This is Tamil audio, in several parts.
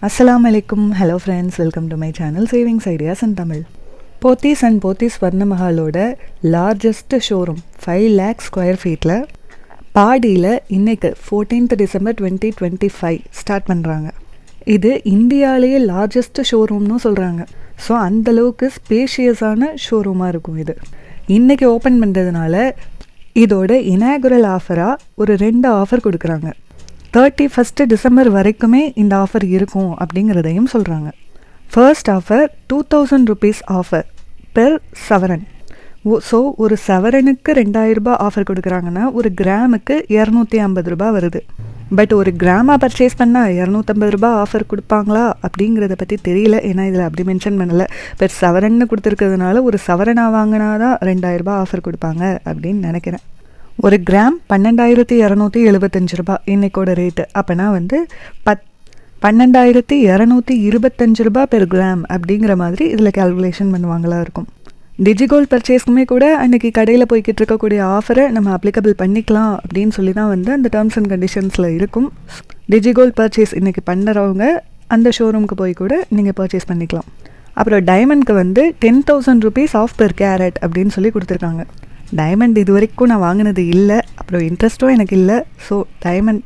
Assalamu alaikum. Hello friends, welcome to my channel Savings Ideas in Tamil. Pothys and Pothys Swarna Mahaloda largest showroom 5 lakh square feet la பாடியில் இன்னைக்கு 14th December 2025 ஸ்டார்ட் பண்ணுறாங்க. இது இந்தியாவிலேயே லார்ஜஸ்ட் ஷோரூம்னு சொல்கிறாங்க. ஸோ அந்தளவுக்கு ஸ்பேஷியஸான ஷோரூமாக இருக்கும் இது. இன்றைக்கி ஓப்பன் பண்ணுறதுனால இதோட இனாகுரல் ஆஃபராக ஒரு 2 ஆஃபர் கொடுக்குறாங்க. 31st December வரைக்குமே இந்த ஆஃபர் இருக்கும் அப்படிங்கிறதையும் சொல்கிறாங்க. First offer 2000 rupees offer per சவரன். ஸோ ஒரு சவரனுக்கு 2000 ரூபாய் ஆஃபர் கொடுக்குறாங்கன்னா ஒரு கிராமுக்கு 250 ரூபாய் வருது. பட் ஒரு கிராமாக பர்ச்சேஸ் பண்ணால் 250 ரூபாய் ஆஃபர் கொடுப்பாங்களா அப்படிங்கிறத பற்றி தெரியல. ஏன்னா இதில் அப்படி மென்ஷன் பண்ணலை. பெர் சவரன்னு கொடுத்துருக்கிறதுனால ஒரு சவரனாக வாங்கினா தான் 2000 ரூபாய் ஆஃபர் கொடுப்பாங்க அப்படின்னு நினைக்கிறேன். ஒரு கிராம் 12,275 ரூபாய் இன்றைக்கோட ரேட்டு. அப்போனா வந்து 12,225 ரூபாய் பெர் கிராம் அப்படிங்கிற மாதிரி இதில் கேல்குலேஷன் பண்ணுவாங்களா இருக்கும். டிஜிகோல்ட் பர்ச்சேஸ்க்குமே கூட அன்றைக்கி கடையில் போய்கிட்டு இருக்கக்கூடிய ஆஃபரை நம்ம அப்ளிகபிள் பண்ணிக்கலாம் அப்படின்னு சொல்லி தான் வந்து அந்த டேர்ம்ஸ் அண்ட் கண்டிஷன்ஸில் இருக்கும். டிஜிகோல்ட் பர்ச்சேஸ் இன்றைக்கி பண்ணுறவங்க அந்த ஷோரூமுக்கு போய் கூட நீங்கள் பர்ச்சேஸ் பண்ணிக்கலாம். அப்புறம் டைமண்ட்க்கு வந்து 10,000 rupees ஆஃப் பெர் கேரட் அப்படின்னு சொல்லி கொடுத்துருக்காங்க. டைமண்ட் இது வரைக்கும் நான் வாங்கினது இல்லை, அப்புறம் இன்ட்ரெஸ்ட்டும் எனக்கு இல்லை. ஸோ டைமண்ட்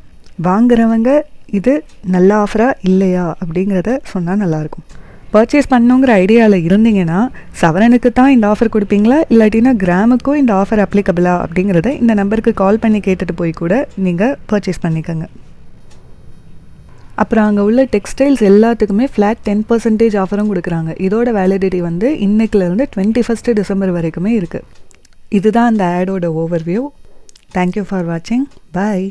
வாங்குறவங்க இது நல்ல ஆஃபராக இல்லையா அப்படிங்கிறத சொன்னால் நல்லாயிருக்கும். பர்ச்சேஸ் பண்ணுங்கிற ஐடியாவில் இருந்தீங்கன்னா சவரனுக்கு தான் இந்த ஆஃபர் கொடுப்பீங்களா இல்லாட்டினா கிராமுக்கும் இந்த ஆஃபர் அப்ளிகபிளா அப்படிங்கிறத இந்த நம்பருக்கு கால் பண்ணி கேட்டுட்டு போய் கூட நீங்கள் பர்ச்சேஸ் பண்ணிக்கோங்க. அப்புறம் அங்கே உள்ள டெக்ஸ்டைல்ஸ் எல்லாத்துக்குமே ஃப்ளாட் 10% ஆஃபரும் கொடுக்குறாங்க. இதோட வேலிடிட்டி வந்து இன்னைக்குலேருந்து 21st December வரைக்குமே இருக்குது. இதுதான் அந்த ஆடோட ஓவர்வியூ. தேங்க்யூ ஃபார் வாட்சிங். பாய்.